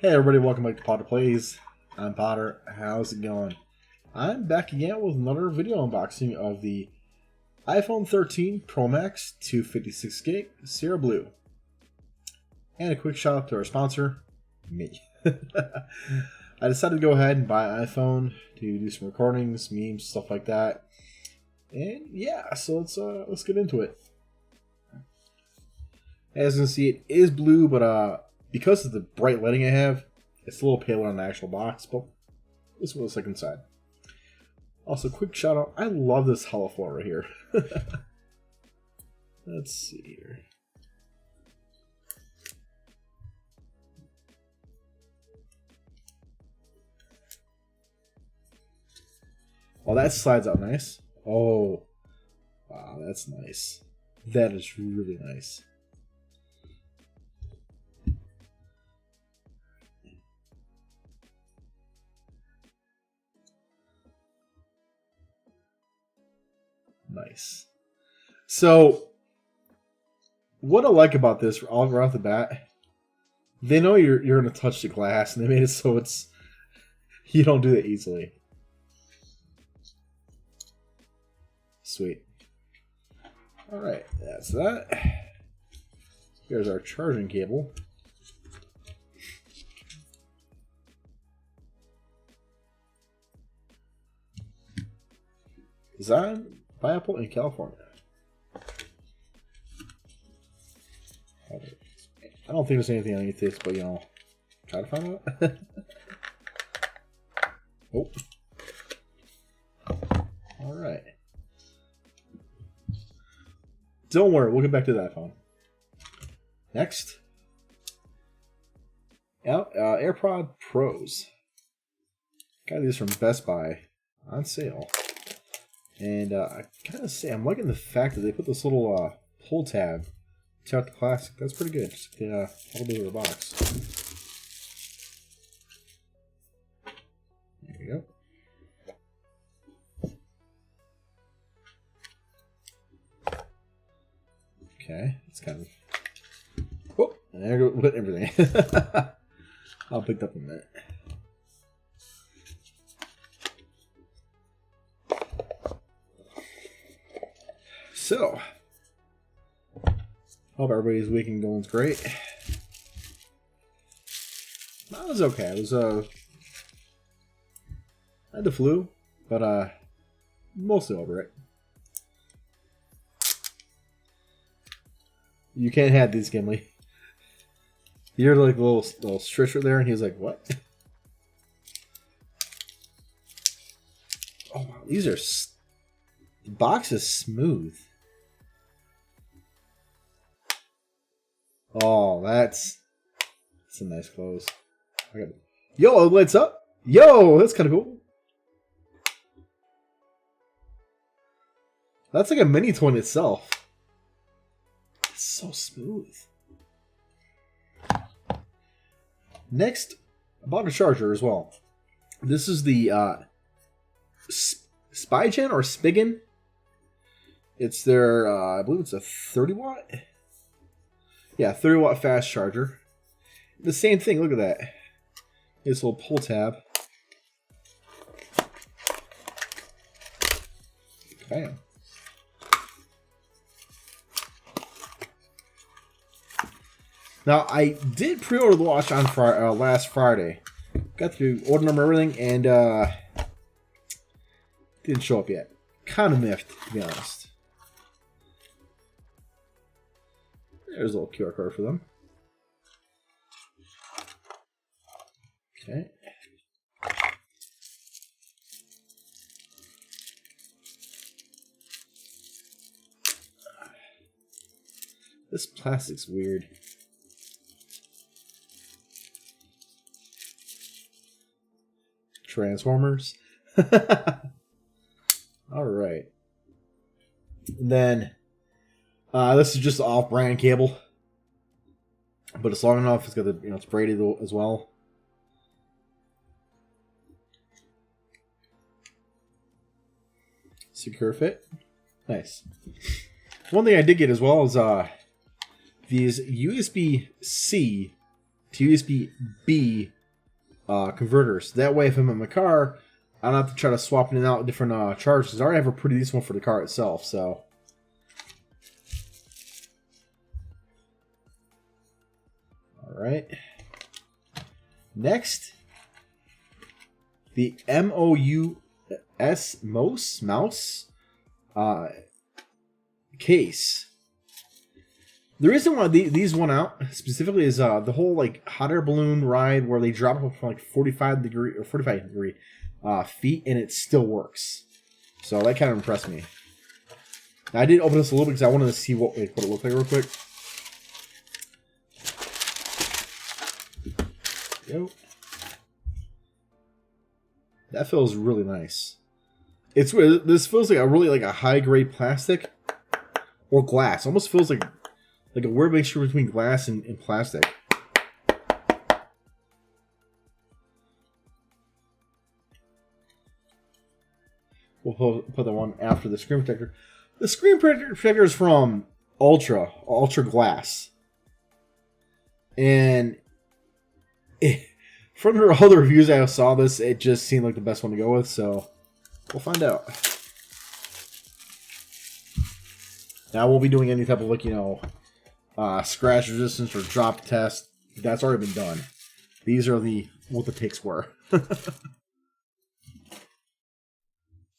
Hey everybody, welcome back to Potter Plays. I'm Potter. How's it going? I'm back again with another video unboxing of the iPhone 13 Pro Max 256 gig Sierra Blue. And a quick shout out to our sponsor, me. I decided to go ahead and buy an iPhone to do some recordings, memes, stuff like that. And yeah, so let's get into it. As you can see, it is blue, but because of the bright lighting I have, it's a little paler on the actual box, but this is what it's like inside. Also, quick shout out, I love this hollow floor right here. Let's see here. Oh, that slides out nice. Oh, wow, that's nice. That is really nice. Nice. So, what I like about this, all right off the bat, they know you're going to touch the glass, and they made it so it's you don't do it easily. Sweet. All right, that's that. Here's our charging cable. Designed by Apple in California. I don't think there's anything underneath this, but you know, try to find out. Oh. Alright. Don't worry, we'll get back to that phone. Next. Airpods PROs. Got these from Best Buy on sale. And I gotta say, I'm liking the fact that they put this little pull tab to out the plastic. That's pretty good. Just get a little bit of the box. There we go. Okay, it's kind of. Oh, and there goes with everything. I'll pick it up in a minute. So, hope everybody's weekend going great. Mine was okay. It was I had the flu, but mostly over it. You can't have these, Gimli. You're like a little stretcher there, and he's like, "What?" Oh wow, these are the box is smooth. Oh, that's a nice close. Yo, it lights up. Yo, that's kind of cool. That's like a mini toy in itself. It's so smooth. Next, I bought a charger as well. This is the Spigen or Spigen. It's their, I believe it's a 30 watt. Yeah, 30 watt fast charger. The same thing, look at that. This little pull tab. Bam. Now, I did pre-order the watch on last Friday. Got the order number and everything, and didn't show up yet. Kind of miffed, to be honest. There's a little QR code for them. Okay. This plastic's weird. Transformers. All right. And then this is just the off-brand cable, but it's long enough. It's got the it's braided as well. Secure fit, nice. One thing I did get as well is these USB-C to USB-B converters. That way, if I'm in my car, I don't have to try to swap in and out different chargers. I already have a pretty decent one for the car itself, so. Alright. Next, the MOUS case. The reason why these went out specifically is the whole like hot air balloon ride where they drop up from like 45 degree feet and it still works. So that kind of impressed me. Now, I did open this a little bit because I wanted to see what it looked like real quick. Yo. That feels really nice. This feels like a high grade plastic or glass. Almost feels like a weird mixture between glass and plastic. We'll put that one after the screen protector. The screen protector is from ULTRAGLASS. And from the other reviews I saw this, it just seemed like the best one to go with, so we'll find out. Now, I won't be doing any type of, like, you know, scratch resistance or drop test. That's already been done. These are what the picks were.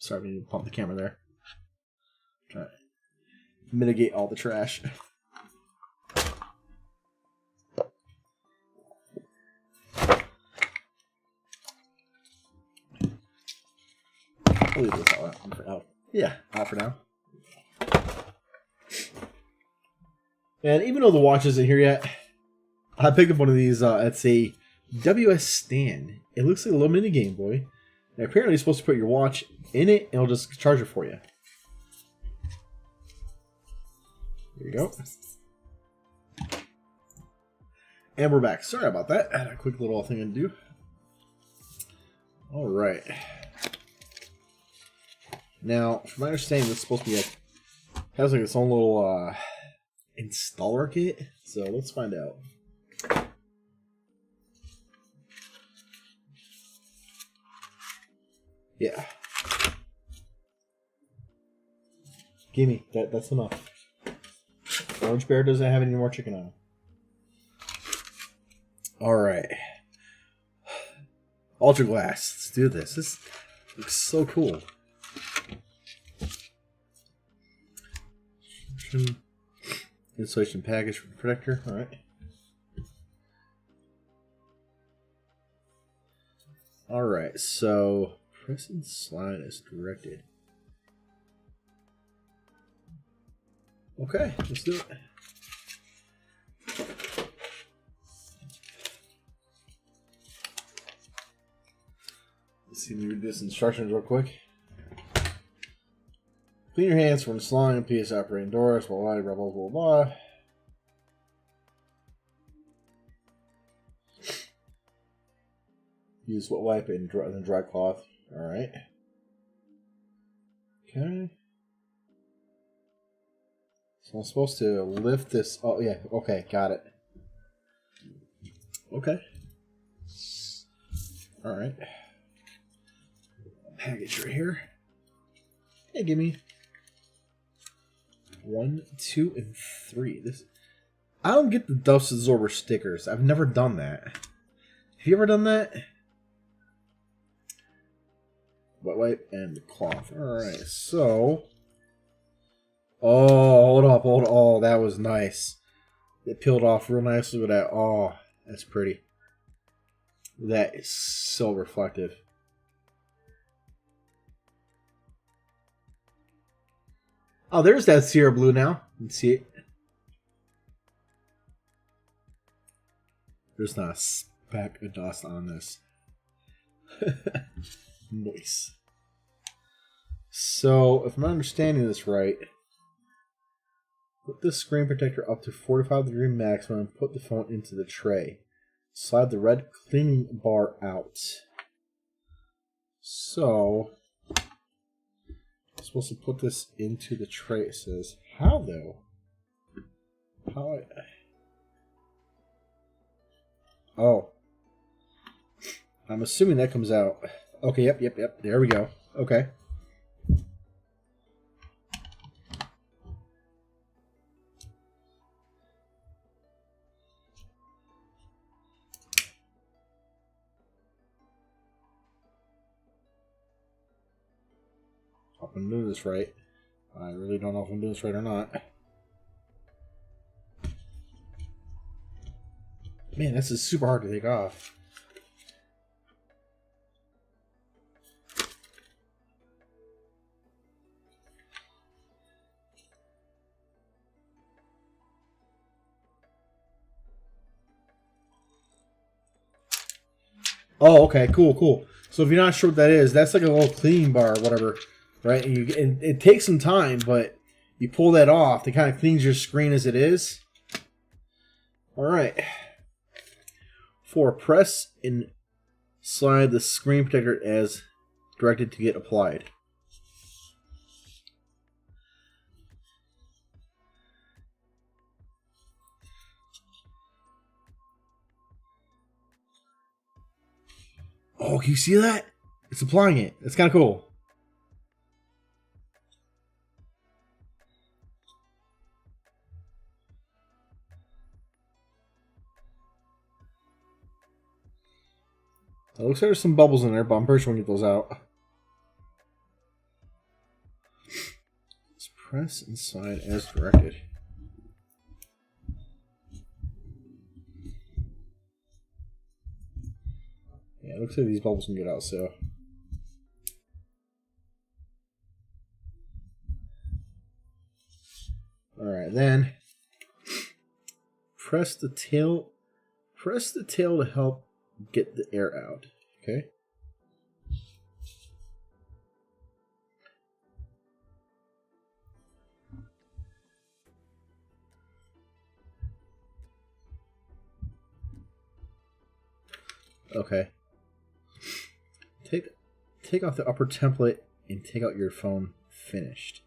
Sorry, we need to pump the camera there. Try to mitigate all the trash. I'll leave this all out. Yeah, out for now. And even though the watch isn't here yet, I picked up one of these. It's a WS stand. It looks like a little mini Game Boy. And apparently you're supposed to put your watch in it, and it'll just charge it for you. There you go. And we're back. Sorry about that. I had a quick little thing to do. Alright. Now, from my understanding, this is supposed to be has like its own little installer kit. So let's find out. Yeah. Gimme. That's enough. Orange Bear doesn't have any more chicken on him. Alright. ULTRAGLASS. Let's do this. This looks so cool. Insulation package protector. Alright. Alright, so press and slide as directed. Okay, let's do it. Let's see, let me read this instructions real quick. Clean your hands when installing a PS operating doors, blah blah blah blah blah blah. Use wet wipe and dry cloth. Alright. Okay. So I'm supposed to lift this. Oh, yeah. Okay. Got it. Okay. Alright. Package right here. Hey, give me 1, 2, and 3. I don't get the dust absorber stickers. I've never done that. Have you ever done that? Wet wipe and cloth. Alright, so. Oh, hold up. Oh, that was nice. It peeled off real nicely with that. Oh, that's pretty. That is so reflective. Oh, there's that Sierra Blue now. You can see it. There's not a speck of dust on this. Nice. So, if I'm understanding this right, put the screen protector up to 45-degree maximum and put the phone into the tray. Slide the red cleaning bar out. So, I'm supposed to put this into the tray. It says, how though? Oh. I'm assuming that comes out. Okay, yep. There we go. Okay. Hope I'm doing this right. I really don't know if I'm doing this right or not. Man, this is super hard to take off. Oh, okay, cool. So if you're not sure what that is, that's like a little cleaning bar or whatever, right? And it takes some time, but you pull that off, it kind of cleans your screen as it is. All right. 4. Press and slide the screen protector as directed to get applied. Oh, can you see that? It's applying it. It's kind of cool. It looks like there's some bubbles in there, but I'm pretty sure we can get those out. Let's press and slide as directed. Yeah, it looks like these bubbles can get out, so. Alright, then press the tail to help get the air out. Okay. Okay. Take off the upper template and take out your phone finished.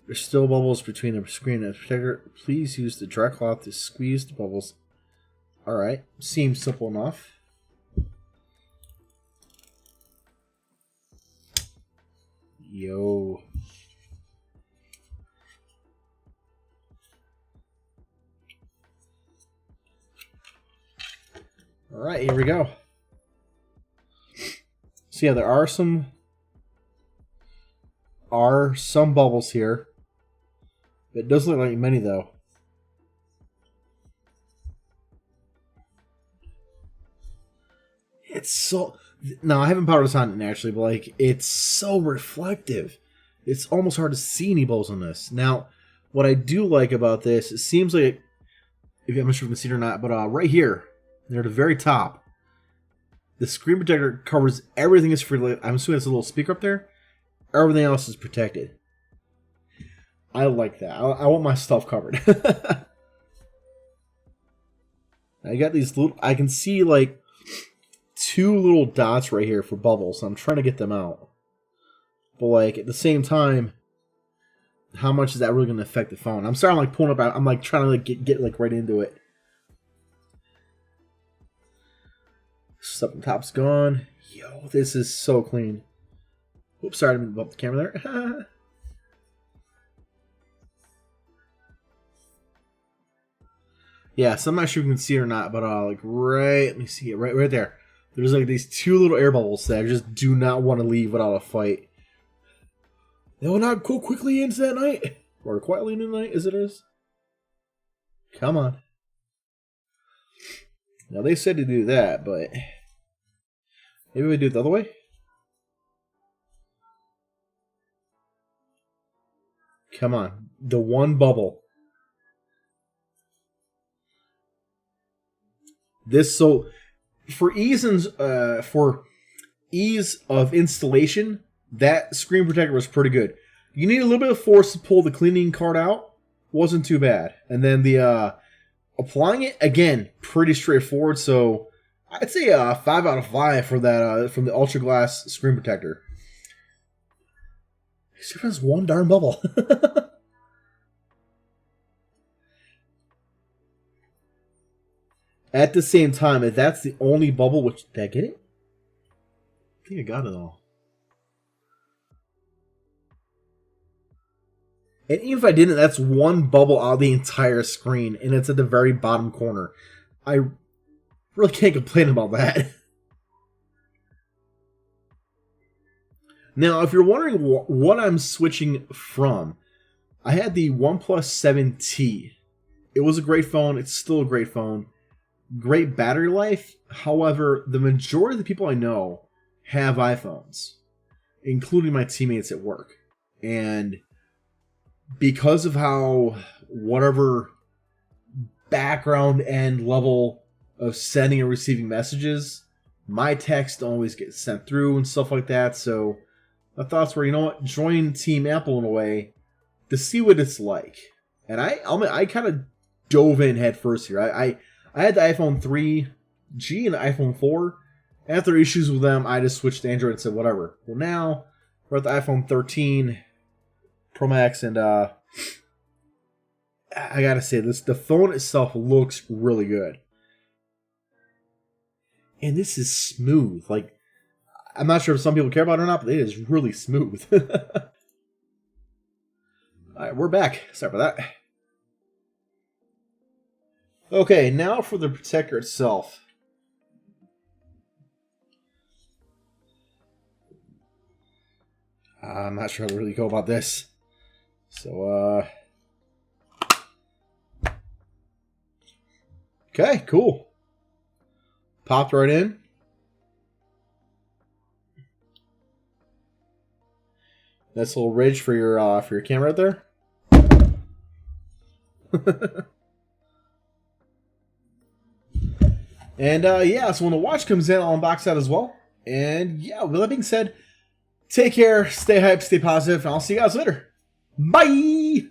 There's still bubbles between the screen and the protector. Please use the dry cloth to squeeze the bubbles. Alright, seems simple enough. Yo. Alright, here we go. So yeah, there are some bubbles here. It doesn't look like many though. It's so... No, I haven't powered this on actually, but like, it's so reflective. It's almost hard to see any bubbles on this. Now, what I do like about this, it seems like, if I'm not sure if you can see it or not, but right here, near the very top, the screen protector covers everything that's free. I'm assuming it's a little speaker up there. Everything else is protected. I like that. I want my stuff covered. I got these little... I can see like 2 little dots right here for bubbles. I'm trying to get them out. But like at the same time, how much is that really going to affect the phone? I'm sorry, I'm like pulling up. I'm like trying to like get like right into it. Stuff on top's gone. Yo, this is so clean. Oops, sorry, I didn't bump the camera there. Yeah, so I'm not sure if you can see it or not, but like right, let me see it right there. There's like these 2 little air bubbles that I just do not want to leave without a fight. They will not go quickly into that night, or quietly into the night, as it is. Come on. Now they said to do that, but maybe we do it the other way. Come on, the one bubble. This so for ease of installation, that screen protector was pretty good. You need a little bit of force to pull the cleaning card out. Wasn't too bad. And then the applying it again, pretty straightforward. So I'd say 5 out of 5 for that from the ULTRAGLASS screen protector. It has one darn bubble. At the same time, if that's the only bubble, which did I get it? I think I got it all. And even if I didn't, that's one bubble out of the entire screen, and it's at the very bottom corner. I really can't complain about that. Now, if you're wondering what I'm switching from, I had the OnePlus 7T. It was a great phone. It's still a great phone. Great battery life. However, the majority of the people I know have iPhones, including my teammates at work. And because of how whatever background end level of sending and receiving messages, my text don't always get sent through and stuff like that. So my thoughts were, you know what, join Team Apple in a way to see what it's like. And I kind of dove in head first here. I had the iPhone 3G and the iPhone 4. After issues with them, I just switched to Android and said whatever. Well, now we're at the iPhone 13 Pro Max, and I gotta say this: the phone itself looks really good, and this is smooth. Like, I'm not sure if some people care about it or not, but it is really smooth. All right, we're back. Sorry about that. Okay, now for the protector itself. I'm not sure how to really go about this. So, okay, cool. Popped right in. Nice little ridge for your camera right there. And yeah, so when the watch comes in, I'll unbox that as well. And yeah, with that being said, take care, stay hyped, stay positive, and I'll see you guys later. Bye!